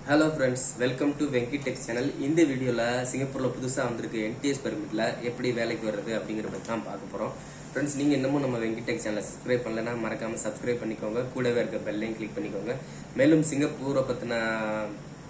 Hello friends, welcome to Venki Tech channel. இந்த வீடியோல சிங்கப்பூர்ல புதுசா வந்திருக்க NTS பெர்மிட்ல எப்படி வேலைக்கு வர்றது அப்படிங்கறத பத்தி தான் பார்க்க போறோம். Friends, நீங்க இன்னமும் நம்ம Venki Tech channel subscribe பண்ணலனா மறக்காம subscribe பண்ணிக்கோங்க. கூடவே இருக்க bell ஐயும் click பண்ணிக்கோங்க. மேலும் சிங்கப்பூரை பத்தின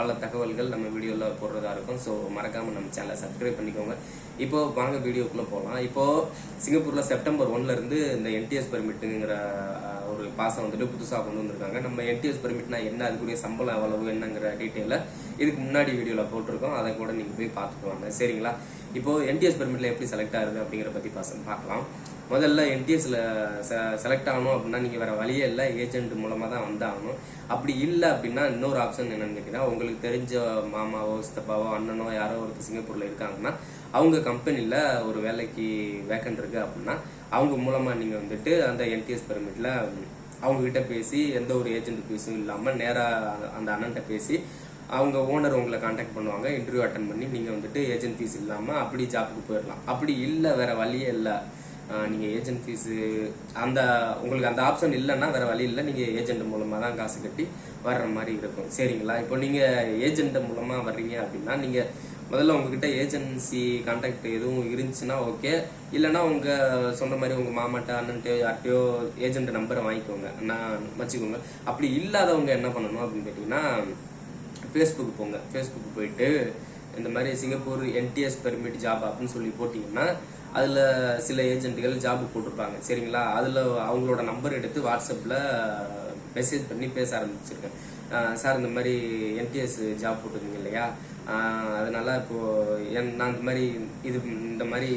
பல தகவல்கள் நம்ம வீடியோல போடுறதா இருக்கும். சோ மறக்காம நம்ம சேனலை சப்ஸ்கிரைப் பண்ணிக்கோங்க. இப்போ வாங்க வீடியோக்குள்ள போலாம். இப்போ சிங்கப்பூர்ல செப்டம்பர் 1ல இருந்து இந்த NTS பெர்மிட்ங்கற ஒரு பாஸ் வந்துட்டு புதுசா கொண்டு வந்திருக்காங்க. நம்ம NTS பெர்மிட்னா என்ன, அதுக்குரிய சம்பளம் எவ்வளவு என்னங்கற டீடைல இதுக்கு முன்னாடி வீடியோல போட்டுருக்கோம். அதை கூட நீங்க போய் பார்த்துட்டு வாங்க. சரிங்களா? இப்போ NTS பெர்மிட்ல எப்படி செலக்ட் ஆகுது அப்படிங்கற பத்தி பார்க்கலாம். முதல்ல NTSல செலக்ட் ஆகணும் அப்படின்னா நீங்க வேற வழியே இல்லை, ஏஜென்ட் மூலமா தான் வந்தாகணும். அப்படி இல்லை அப்படின்னா இன்னொரு ஆப்ஷன் என்னன்னு கேட்டீங்கன்னா, உங்களுக்கு தெரிஞ்ச மாமாவோ சித்தப்பாவோ அண்ணனோ யாரோ ஒரு சிங்கப்பூர்ல இருக்காங்கன்னா அவங்க கம்பெனில ஒரு வேலைக்கு வேக்கன்ட் இருக்கு அப்படின்னா அவங்க மூலமா நீங்க வந்துட்டு அந்த NTS பெர்மிட்ல அவங்க கிட்ட பேசி எந்த ஒரு ஏஜென்ட் ஃபீஸும் இல்லாம நேரா அந்த அண்ணன்ட்ட பேசி அவங்க ஓனர் உங்களை கான்டாக்ட் பண்ணுவாங்க. இன்டர்வியூ அட்டன் பண்ணி நீங்க வந்துட்டு ஏஜென்ட் ஃபீஸ் இல்லாம அப்படி ஜாப்புக்கு போயிடலாம். அப்படி இல்லை வேற வழியே இல்லை, நீங்க ஏஜென்ட் ஃபீஸ் அந்த உங்களுக்கு அந்த ஆப்ஷன் இல்லைன்னா வேற வழி இல்லை, நீங்க ஏஜென்ட் மூலமா தான் காசு கட்டி வர்ற மாதிரி இருக்கும். சரிங்களா? இப்போ நீங்க ஏஜென்ட் மூலமா வர்றீங்க அப்படின்னா நீங்க முதல்ல உங்ககிட்ட ஏஜென்சி கான்டாக்ட் எதுவும் இருந்துச்சுன்னா ஓகே, இல்லைன்னா உங்க சொன்ன மாதிரி உங்க மாமாட்ட அண்ணன்ட்டோ யார்ட்டையோ ஏஜென்ட் நம்பரை வாங்கிக்கோங்க, நான் வச்சுக்கோங்க. அப்படி இல்லாதவங்க என்ன பண்ணணும் அப்படின்னு கேட்டீங்கன்னா, ஃபேஸ்புக் போங்க. ஃபேஸ்புக் போயிட்டு இந்த மாதிரி சிங்கப்பூர் NTS பெர்மிட் ஜாப் அப்படின்னு சொல்லி போட்டீங்கன்னா அதுல சில ஏஜென்ட்டுகள் ஜாப் போட்டிருப்பாங்க. சரிங்களா? அதுல அவங்களோட நம்பர் எடுத்து வாட்ஸ்அப்ல மெசேஜ் பண்ணி பேச ஆரம்பிச்சிருக்கேன். சார் இந்த மாதிரி NTS ஜாப் போட்டிருந்தீங்க இல்லையா, அதனால இப்போ நான் இந்த மாதிரி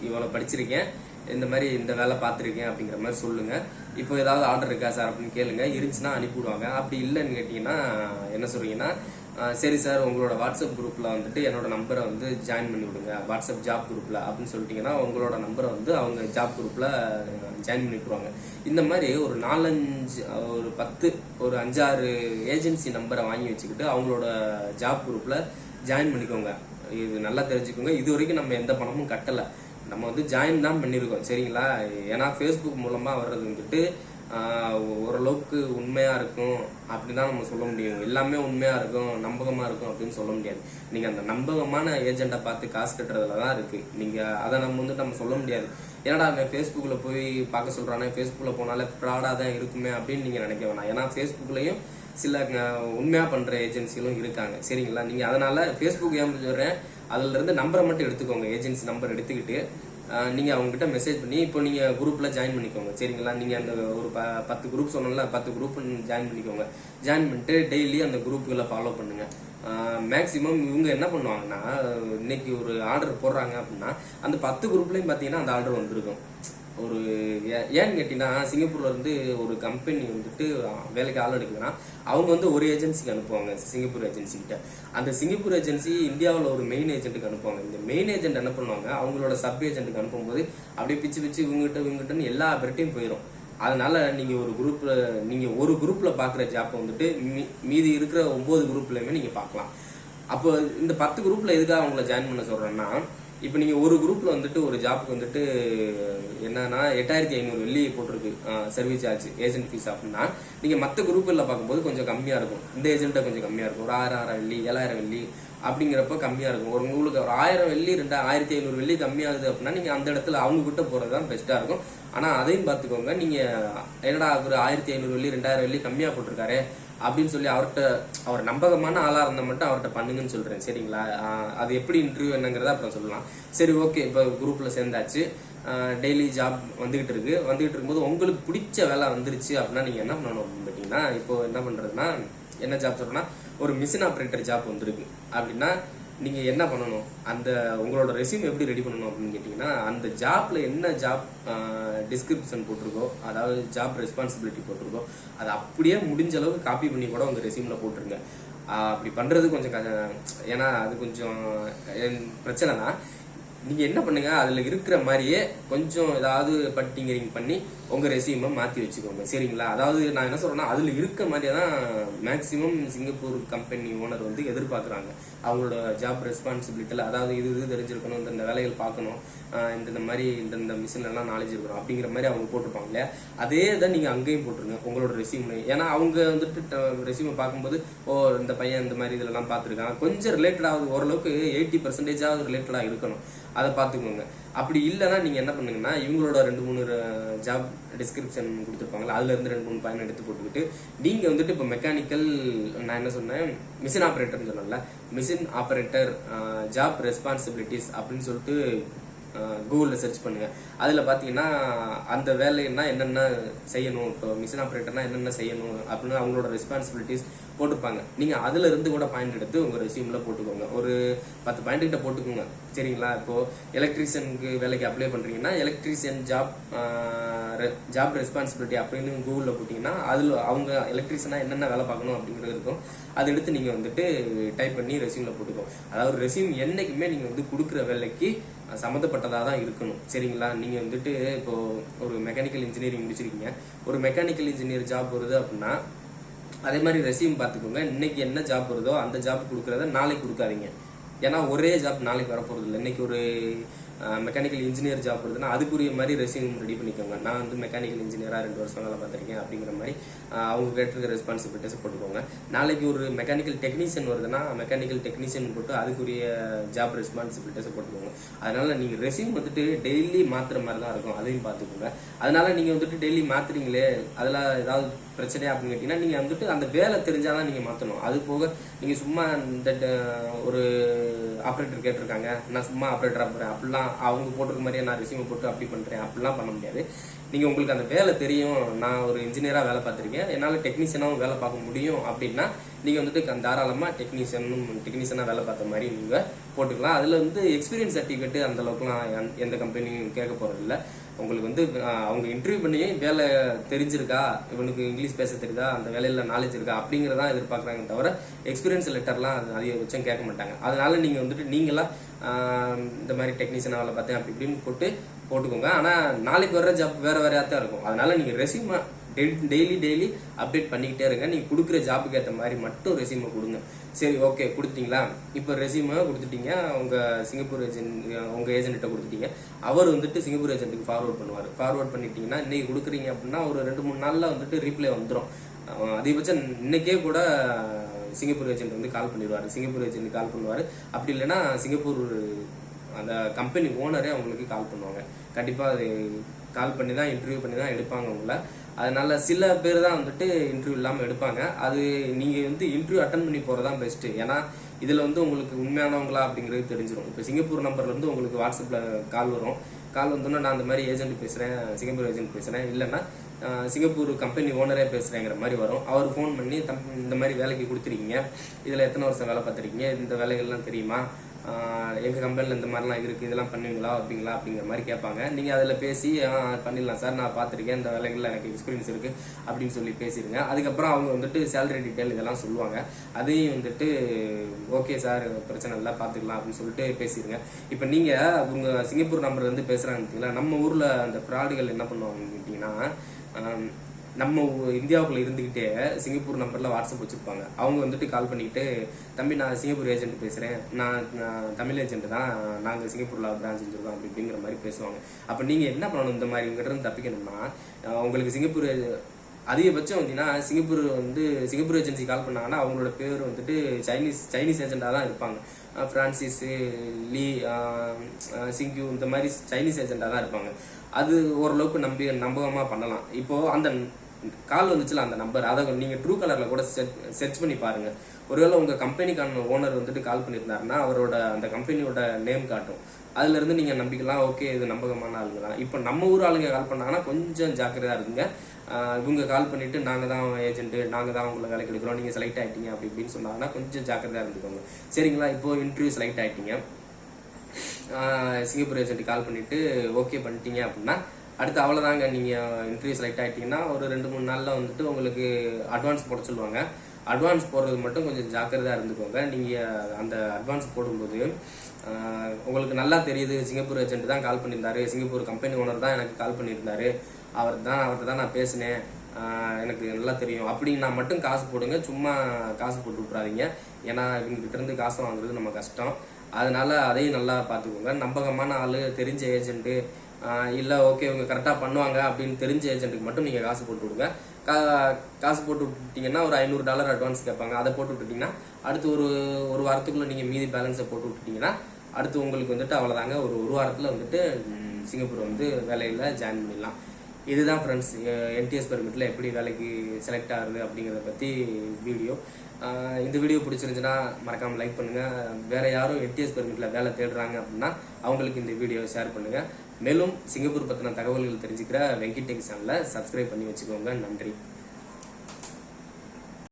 இவ்வளவு படிச்சிருக்கேன், இந்த மாதிரி இந்த வேலை பார்த்துருக்கேன் அப்படிங்கிற மாதிரி சொல்லுங்க. இப்போ ஏதாவது ஆர்டர் இருக்கா சார் அப்படின்னு கேளுங்க. இருந்துச்சுன்னா அனுப்பிவிடுவாங்க. அப்படி இல்லைன்னு கேட்டீங்கன்னா என்ன சொல்றீங்கன்னா, சரி சார் உங்களோட வாட்ஸ்அப் குரூப்ல வந்துட்டு என்னோட நம்பரை வந்து ஜாயின் பண்ணி விடுங்க, வாட்ஸ்அப் ஜாப் குரூப்ல அப்படின்னு சொல்லிட்டீங்கன்னா உங்களோட நம்பரை வந்து அவங்க ஜாப் குரூப்ல ஜாயின் பண்ணி விட்டுருவாங்க. இந்த மாதிரி ஒரு 4-5 ஒரு 10 ஒரு 5-6 ஏஜென்சி நம்பரை வாங்கி வச்சுக்கிட்டு அவங்களோட ஜாப் குரூப்ல ஜாயின் பண்ணிக்கோங்க. இது நல்லா தெரிஞ்சுக்கோங்க. இது வரைக்கும் நம்ம எந்த பணமும் கட்டல, நம்ம வந்து ஜாயின் தான் பண்ணிருக்கோம். சரிங்களா? ஏன்னா ஃபேஸ்புக் மூலமா வர்றது வந்துட்டு ஓரளவுக்கு உண்மையா இருக்கும் அப்படின்னு தான் நம்ம சொல்ல முடியும். எல்லாமே உண்மையா இருக்கும் நம்பகமா இருக்கும் அப்படின்னு சொல்ல முடியாது. நீங்க அந்த நம்பகமான ஏஜென்ட்டை பார்த்து காசு கட்டுறதுலதான் இருக்கு. நீங்க அதை நம்ம சொல்ல முடியாது. ஏன்னா அவன் ஃபேஸ்புக்ல போய் பார்க்க சொல்றானே, ஃபேஸ்புக்ல போனாலே ஃப்ராடா தான் இருக்குமே அப்படின்னு நீங்க நினைக்க வேணாம். ஏன்னா ஃபேஸ்புக்லயும் சில உண்மையா பண்ற ஏஜென்சிகளும் இருக்காங்க. சரிங்களா? நீங்க அதனால ஃபேஸ்புக் ஏன் சொல்றேன், அதுல இருந்து நம்பரை மட்டும் எடுத்துக்கோங்க. ஏஜென்சி நம்பர் எடுத்துக்கிட்டு நீங்க அவங்க கிட்ட மெசேஜ் பண்ணி இப்போ நீங்க குரூப்ல ஜாயின் பண்ணிக்கோங்க. சரிங்களா? நீங்க அந்த ஒரு 10 குரூப் சொன்னல, 10 குரூப் ஜாயின் பண்ணிக்கோங்க. ஜாயின் பண்ணிட்டு டெய்லி அந்த குரூப்புகளை ஃபாலோ பண்ணுங்க. மேக்சிமம் இவங்க என்ன பண்ணுவாங்கன்னா, இன்னைக்கு ஒரு ஆர்டர் போடுறாங்க அப்படின்னா அந்த 10 குரூப்லயும் பாத்தீங்கன்னா அந்த ஆர்டர் வந்திருக்கும். ஒரு ஏன்னு கேட்டீங்கன்னா, சிங்கப்பூர்ல இருந்து ஒரு கம்பெனி வந்துட்டு வேலைக்கு ஆள் எடுக்குதுன்னா அவங்க வந்து ஒரு ஏஜென்சிக்கு அனுப்புவாங்க, சிங்கப்பூர் ஏஜென்சி கிட்ட. அந்த சிங்கப்பூர் ஏஜென்சி இந்தியாவில் ஒரு மெயின் ஏஜென்ட்டுக்கு அனுப்புவாங்க. இந்த மெயின் ஏஜென்ட் என்ன பண்ணுவாங்க, அவங்களோட சப் ஏஜென்ட்டுக்கு அனுப்பும்போது அப்படியே பிச்சு இவங்ககிட்டன்னு எல்லா பேர்ட்டையும் போயிடும். அதனால நீங்க ஒரு குரூப்ல பாக்குற ஜாப் வந்துட்டு மீதி இருக்கிற 9 குரூப்லயுமே நீங்க பார்க்கலாம். அப்போ இந்த 10 குரூப்ல எதுக்காக அவங்கள ஜாயின் பண்ண சொல்றேன்னா, இப்போ நீங்க ஒரு குரூப்ல வந்துட்டு ஒரு ஜாப்க்கு வந்துட்டு என்னன்னா 8500 வெள்ளி போட்டிருக்கு சர்வீஸ் சார்ஜ் ஏஜென்ட் ஃபீஸ் அப்படின்னா, நீங்க மற்ற குரூப்ல பார்க்கும்போது கொஞ்சம் கம்மியா இருக்கும். இந்த ஏஜென்ட்டை கொஞ்சம் கம்மியா இருக்கும். ஒரு 1000 வெள்ளி 7000 வெள்ளி அப்படிங்கிறப்ப கம்மியா இருக்கும். உங்களுக்கு ஒரு 1000 வெள்ளி 2500 வெள்ளி கம்மியாகுது அப்படின்னா நீங்க அந்த இடத்துல அவங்க கிட்ட போறதுதான் பெஸ்டா இருக்கும். ஆனா அதையும் பார்த்துக்கோங்க. நீங்க என்னடா ஒரு 1500 வெள்ளி 2000 வெள்ளி கம்மியா போட்டிருக்காரு அப்படின்னு சொல்லி அவர் நம்பகமான ஆளா இருந்தா மட்டும் அவர்கிட்ட பண்ணுங்கன்னு சொல்றேன். சரிங்களா? அது எப்படி இன்டர்வியூ என்னங்கிறத அப்புறம் சொல்லலாம். சரி, ஓகே. இப்போ குரூப்ல சேர்ந்தாச்சு, டெய்லி ஜாப் வந்துகிட்டு இருக்கும்போது உங்களுக்கு பிடிச்ச வேலை வந்துருச்சு அப்படின்னா நீங்க என்ன பண்ணணும் அப்படின்னு கேட்டீங்கன்னா, இப்போ என்ன பண்றதுன்னா, என்ன ஜாப் சொல்றேன்னா, ஒரு மிஷின் ஆப்ரேட்டர் ஜாப் வந்திருக்கு அப்படின்னா நீங்க என்ன பண்ணணும், அந்த உங்களோட ரெஸ்யூம் எப்படி ரெடி பண்ணணும் அப்படின்னு கேட்டீங்கன்னா, அந்த ஜாப்ல என்ன ஜாப் டிஸ்கிரிப்ஷன் போட்டிருக்கோ, அதாவது ஜாப் ரெஸ்பான்சிபிலிட்டி போட்டிருக்கோ, அதை அப்படியே முடிஞ்ச அளவுக்கு காப்பி பண்ணி கூட உங்க ரெஸ்யூம்ல போட்டுருங்க. அப்படி பண்றது கொஞ்சம் ஏன்னா அது கொஞ்சம் பிரச்சனை தான். நீங்க என்ன பண்ணுங்க, அதுல இருக்கிற மாதிரியே கொஞ்சம் ஏதாவது பட்டிங்கரிங் பண்ணி உங்க ரெசியூமை மாத்தி வச்சுக்கோங்க. சரிங்களா? அதாவது நான் என்ன சொல்றேன்னா, அதுல இருக்க மாதிரியே தான் மேக்சிமம் சிங்கப்பூர் கம்பெனி ஓனர் வந்து எதிர்பார்க்குறாங்க. அவங்களோட ஜாப் ரெஸ்பான்சிபிலிட்டியில் அதாவது இது தெரிஞ்சிருக்கணும், இந்த வேலைகள் பார்க்கணும், இந்த மாதிரி இந்த மிஷின் எல்லாம் நாலேஜ் இருக்கணும் அப்படிங்கிற மாதிரி அவங்க போட்டிருப்பாங்க இல்லையா? அதே தான் நீங்க அங்கேயும் போட்டுருங்க உங்களோட ரெசியூமே. ஏன்னா அவங்க வந்துட்டு ரெசியூமை பார்க்கும்போது இந்த பையன் இந்த மாதிரி இதெல்லாம் பார்த்துருக்கான், கொஞ்சம் ரிலேட்டடாக ஓரளவுக்கு 80% ரிலேட்டடாக இருக்கணும், அதை பார்த்துக்கோங்க. அப்படி இல்லைன்னா நீங்க என்ன பண்ணுங்கன்னா, இவங்களோட 2-3 ஜாப் டிஸ்கிரிப்ஷன் கொடுத்துருப்பாங்களா, அதுல இருந்து 2-3 பாயிண்ட் எடுத்து போட்டுக்கிட்டு நீங்க வந்துட்டு இப்போ மெக்கானிக்கல், நான் என்ன சொன்னேன், மிஷின் ஆப்ரேட்டர்னு சொன்னேன்ல, மிஷின் ஆப்ரேட்டர் ஜாப் ரெஸ்பான்சிபிலிட்டிஸ் அப்படின்னு சொல்லிட்டு கூகுளில் சர்ச் பண்ணுங்க. அதில் பார்த்தீங்கன்னா அந்த வேலைன்னா என்னென்ன செய்யணும், இப்போ மிஷின் ஆப்ரேட்டர்னா என்னென்ன செய்யணும் அப்படின்னு அவங்களோட ரெஸ்பான்சிபிலிட்டிஸ் போட்டுருப்பாங்க. நீங்கள் அதில் இருந்து கூட பாயிண்ட் எடுத்து உங்கள் ரெசியூமில் போட்டுக்கோங்க. ஒரு 10 பாயிண்ட் கிட்ட போட்டுக்கோங்க. சரிங்களா? இப்போது எலக்ட்ரீஷியனுக்கு வேலைக்கு அப்ளை பண்ணுறீங்கன்னா எலக்ட்ரீஷியன் ஜாப் ரெஸ்பான்சிபிலிட்டி அப்படின்னு கூகுளில் போட்டிங்கன்னா அதில் அவங்க எலக்ட்ரீஷியனாக என்னென்ன வேலை பார்க்கணும் அப்படிங்கிறது இருக்கும். அதை எடுத்து நீங்கள் வந்துட்டு டைப் பண்ணி ரெசியூமில் போட்டுக்கோங்க. அதாவது ரெசியூம் என்றைக்குமே நீங்கள் வந்து கொடுக்குற வேலைக்கு சம்மந்தப்பட்டதாக தான் இருக்கணும். சரிங்களா? நீங்கள் வந்துட்டு இப்போ ஒரு மெக்கானிக்கல் இன்ஜினியரிங் முடிச்சிருக்கீங்க, ஒரு மெக்கானிக்கல் இன்ஜினியர் ஜாப் வருது அப்படின்னா அதே மாதிரி ரெசியூம் பார்த்துக்கோங்க. இன்னைக்கு என்ன ஜாப் வருதோ அந்த ஜாப் கொடுக்குறத நாளைக்கு கொடுக்காதீங்க. ஏன்னா ஒரே ஜாப் நாளைக்கு வரப்போறது இல்லை. இன்னைக்கு ஒரு மெக்கானிக்கல் இன்ஜினியர் ஜாப் வருதுன்னா அதுக்குரிய மாதிரி ரெசியூம் ரெடி பண்ணிக்கோங்க. நான் வந்து மெக்கானிக்கல் இன்ஜினியராக 2 வருஷம் வேலை பார்த்துருக்கேன் அப்படிங்கிற மாதிரி அவங்க கேட்டிருக்க ரெஸ்பான்சிபிலிட்டிஸ் போட்டுக்கோங்க. நாளைக்கு ஒரு மெக்கானிக்கல் டெக்னீஷியன் வருதுன்னா மெக்கானிக்கல் டெக்னீஷியன் போட்டு அதுக்குரிய ஜாப் ரெஸ்பான்சிபிலிட்டிஸை போட்டுக்கோங்க. அதனால நீங்கள் ரெசியூம் வந்துட்டு டெய்லி மாற்றுற மாதிரி தான் இருக்கும், அதையும் பார்த்துக்கோங்க. அதனால நீங்கள் வந்துட்டு டெய்லி மாற்றுறீங்களே, அதில் ஏதாவது பிரச்சனையா அப்படின்னு கேட்டீங்கன்னா நீங்கள் வந்துட்டு அந்த வேலை தெரிஞ்சாதான் நீங்கள் மாற்றணும். அது போக நீங்கள் சும்மா இந்த ஒரு ஆப்ரேட்டர் கேட்டிருக்காங்க, நான் சும்மா ஆப்ரேட்டராக போகிறேன் அப்படிலாம் அவங்க போட்டிருக்க மாதிரியே நான் ரெசியூமை போட்டு அப்படி பண்ணுறேன் அப்படிலாம் பண்ண முடியாது. நீங்கள் உங்களுக்கு அந்த வேலை தெரியும், நான் ஒரு இன்ஜினியராக வேலை பார்த்துருக்கேன், என்னால் டெக்னீஷியனாகவும் வேலை பார்க்க முடியும் அப்படின்னா நீங்கள் வந்துட்டு தாராளமாக டெக்னீஷியனாக வேலை பார்த்த மாதிரி நீங்கள் போட்டுக்கலாம். அதில் வந்து எக்ஸ்பீரியன்ஸ் சர்டிஃபிகேட்டு அந்த அளவுக்குலாம் எந்த கம்பெனியும் கேட்க போகிறது இல்லை. உங்களுக்கு வந்து அவங்க இன்டர்வியூ பண்ணி வேலை தெரிஞ்சிருக்கா, இவனுக்கு இங்கிலீஷ் பேச தெரியுதா, அந்த வேலையில் நாலேஜ் இருக்கா அப்படிங்கிறதா எதிர்பார்க்குறாங்க தவிர எக்ஸ்பீரியன்ஸ் லெட்டர்லாம் அதிகபட்சம் கேட்க மாட்டாங்க. அதனால நீங்கள் வந்துட்டு நீங்களா இந்த மாதிரி டெக்னீஷியனாக வேலை பார்த்தேன் அப்படி இப்படின்னு போட்டுக்கோங்க. ஆனால் நாளைக்கு வர்ற ஜாப் வேறு வேறையாக தான் இருக்கும். அதனால நீங்கள் ரெசியூமை டெய்லி அப்டேட் பண்ணிக்கிட்டே இருங்க. நீங்கள் கொடுக்குற ஜாப்புக்கு ஏற்ற மாதிரி மட்டும் ரெசியூமை கொடுங்க. சரி, ஓகே, கொடுத்துட்டீங்களா? இப்போ ரெசியூமை கொடுத்துட்டீங்க, உங்கள் சிங்கப்பூர் உங்கள் ஏஜென்ட்ட கொடுத்துட்டீங்க. அவர் வந்துட்டு சிங்கப்பூர் ஏஜென்ட்டுக்கு ஃபார்வர்ட் பண்ணுவார். ஃபார்வர்ட் பண்ணிட்டீங்கன்னா இன்னைக்கு கொடுக்குறீங்க அப்படின்னா ஒரு 2-3 நாளில் வந்துட்டு ரீப்ளே வந்துடும். அதிகபட்சம் இன்னைக்கே கூட சிங்கப்பூர் ஏஜென்ட் வந்து கால் பண்ணிடுவார், சிங்கப்பூர் ஏஜென்ட் கால் பண்ணுவார். அப்படி இல்லைன்னா சிங்கப்பூர் அந்த கம்பெனி ஓனரே அவங்களுக்கு கால் பண்ணுவாங்க. கண்டிப்பாக அது கால் பண்ணி தான் இன்டர்வியூ பண்ணி தான் எடுப்பாங்க உங்களை. அதனால சில பேர் தான் வந்துட்டு இன்டர்வியூ இல்லாமல் எடுப்பாங்க. அது நீங்கள் வந்து இன்டர்வியூ அட்டன் பண்ணி போகிறதான் பெஸ்ட்டு. ஏன்னா இதில் வந்து உங்களுக்கு உண்மையானவங்களா அப்படிங்கிறது தெரிஞ்சிடும். இப்போ சிங்கப்பூர் நம்பர்லேருந்து உங்களுக்கு வாட்ஸ்அப்பில் கால் வரும். கால் வந்தோன்னா நான் அந்த மாதிரி ஏஜென்ட் பேசுகிறேன், சிங்கப்பூர் ஏஜென்ட் பேசுகிறேன், இல்லைன்னா சிங்கப்பூர் கம்பெனி ஓனரே பேசுகிறேங்கிற மாதிரி வரும். அவர் ஃபோன் பண்ணி இந்த மாதிரி வேலைக்கு கொடுத்துருக்கீங்க, இதில் எத்தனை வருஷம் வேலை பார்த்துருக்கீங்க, இந்த வேலைகள்லாம் தெரியுமா, எங்கள் கம்பெனியில் இந்த மாதிரிலாம் இருக்குது, இதெல்லாம் பண்ணுவீங்களா அப்படிங்கிற மாதிரி கேட்பாங்க. நீங்கள் அதில் பேசி பண்ணிடலாம் சார், நான் பார்த்துருக்கேன், இந்த வேலைகளில் எனக்கு எக்ஸ்பீரியன்ஸ் இருக்குது அப்படின்னு சொல்லி பேசிடுங்க. அதுக்கப்புறம் அவங்க வந்துட்டு சேலரி டீட்டெயில் இதெல்லாம் சொல்லுவாங்க. அதையும் வந்துட்டு ஓகே சார், பிரச்சனை இல்லை, பார்த்துக்கலாம் அப்படின்னு சொல்லிட்டு பேசிடுங்க. இப்போ நீங்கள் உங்கள் சிங்கப்பூர் நம்பர்லேருந்து பேசுகிறாங்க, நம்ம ஊரில் அந்த ஃப்ராடுகள் என்ன பண்ணுவாங்கன்னு கேட்டிங்கன்னா, நம்ம இந்தியாவுக்குள்ள இருந்துக்கிட்டே சிங்கப்பூர் நம்பரில் வாட்ஸ்அப் வச்சுருப்பாங்க. அவங்க வந்துட்டு கால் பண்ணிக்கிட்டு, தம்பி நான் சிங்கப்பூர் ஏஜென்ட் பேசுகிறேன், நான் தமிழ் ஏஜென்ட் தான், நாங்கள் சிங்கப்பூரில் பிரான்ச் வச்சுருக்கோம் அப்படிங்கிற மாதிரி பேசுவாங்க. அப்போ நீங்கள் என்ன பண்ணணும், இந்த மாதிரி இங்கிட்ட தப்பிக்கணும்னா, உங்களுக்கு சிங்கப்பூர் அதிகபட்சம் வந்தீங்கன்னா சிங்கப்பூர் ஏஜென்சி கால் பண்ணாங்கன்னா அவங்களோட பேர் வந்துட்டு சைனீஸ் ஏஜென்ட்டாக தான் இருப்பாங்க. பிரான்சிஸ், லீ, சிங்கு, இந்த மாதிரி சைனீஸ் ஏஜென்ட்டாக தான் இருப்பாங்க. அது ஓரளவுக்கு நம்பகமாக பண்ணலாம். இப்போது அந்த கால் வந்துச்சுல அந்த நம்பர், அதை நீங்கள் ட்ரூ கலரில் கூட சர்ச் பண்ணி பாருங்கள். ஒருவேளை உங்கள் கம்பெனிக்கான ஓனர் வந்துட்டு கால் பண்ணியிருந்தாருன்னா அவரோட அந்த கம்பெனியோட நேம் காட்டும். அதுலேருந்து நீங்கள் நம்பிக்கலாம், ஓகே இது நம்பகமான ஆளுங்க தான். இப்போ நம்ம ஊர் ஆளுங்க கால் பண்ணாங்கன்னா கொஞ்சம் ஜாக்கிரதையாக இருக்குங்க. இவங்க கால் பண்ணிவிட்டு நாங்கள் தான் ஏஜென்ட்டு, நாங்கள் தான் உங்களை வேலைக்கு எடுக்கிறோம், நீங்கள் செலக்ட் ஆகிட்டீங்க அப்படி இப்படின்னு சொன்னாங்கன்னா கொஞ்சம் ஜாக்கிரதையாக இருந்துக்கோங்க. சரிங்களா? இப்போது இன்டர்வியூ செலக்ட் ஆகிட்டீங்க, சிங்கப்பூர் ஏஜென்ட் கால் பண்ணிவிட்டு ஓகே பண்ணிட்டீங்க அப்படின்னா அடுத்து அவ்வளோதாங்க. நீங்கள் இன்டர்வியூ செலக்ட் ஆகிட்டிங்கன்னா ஒரு 2-3 நாளில் வந்துட்டு உங்களுக்கு அட்வான்ஸ் போட சொல்லுவாங்க. அட்வான்ஸ் போடுறது மட்டும் கொஞ்சம் ஜாக்கிரதையாக இருந்துக்கோங்க. நீங்கள் அந்த அட்வான்ஸ் போடும்போது உங்களுக்கு நல்லா தெரியுது, சிங்கப்பூர் ஏஜென்ட் தான் கால் பண்ணியிருந்தாரு, சிங்கப்பூர் கம்பெனி ஓனர் தான் எனக்கு கால் பண்ணியிருந்தாரு, அவர்கிட்ட தான் நான் பேசினேன், எனக்கு நல்லா தெரியும் அப்படின்னா மட்டும் காசு போடுங்க. சும்மா காசு போட்டு விட்றாதீங்க. ஏன்னா இவங்ககிட்ட இருந்து காசு வாங்குறது நம்ம கஷ்டம். அதனால அதையும் நல்லா பார்த்துக்கோங்க. நம்பகமான ஆள், தெரிஞ்ச ஏஜென்ட்டு, இல்லை ஓகே இவங்க கரெக்டாக பண்ணுவாங்க அப்படின்னு தெரிஞ்ச ஏஜென்ட்டுக்கு மட்டும் நீங்கள் காசு போட்டு விடுங்க. காசு போட்டு விட்டுட்டீங்கன்னா ஒரு $500 அட்வான்ஸ் கேட்பாங்க. அதை போட்டு விட்டுட்டீங்கன்னா அடுத்து ஒரு வாரத்துக்குள்ளே நீங்கள் மீதி பேலன்ஸை போட்டு விட்டுட்டீங்கன்னா அடுத்து உங்களுக்கு வந்துட்டு அவ்வளோதாங்க. ஒரு வாரத்தில் வந்துட்டு சிங்கப்பூர் வந்து வேலையில் ஜாயின் பண்ணிடலாம். இதுதான் ஃப்ரெண்ட்ஸ் என்டிஎஸ் பெர்மிட்டில் எப்படி வேலைக்கு செலக்ட் ஆகுது அப்படிங்கிறத பற்றி வீடியோ. இந்த வீடியோ பிடிச்சிருந்துச்சுன்னா மறக்காமல் லைக் பண்ணுங்கள். வேறு யாரும் என்டிஎஸ் பெர்மிட்டில் வேலை தேடுறாங்க அப்படின்னா அவங்களுக்கு இந்த வீடியோ ஷேர் பண்ணுங்கள். மேலும் சிங்கப்பூர் பற்றின தகவல்கள் தெரிஞ்சுக்கிற வெங்கி டெக் சேனலை சப்ஸ்கிரைப் பண்ணி வச்சுக்கோங்க. நன்றி.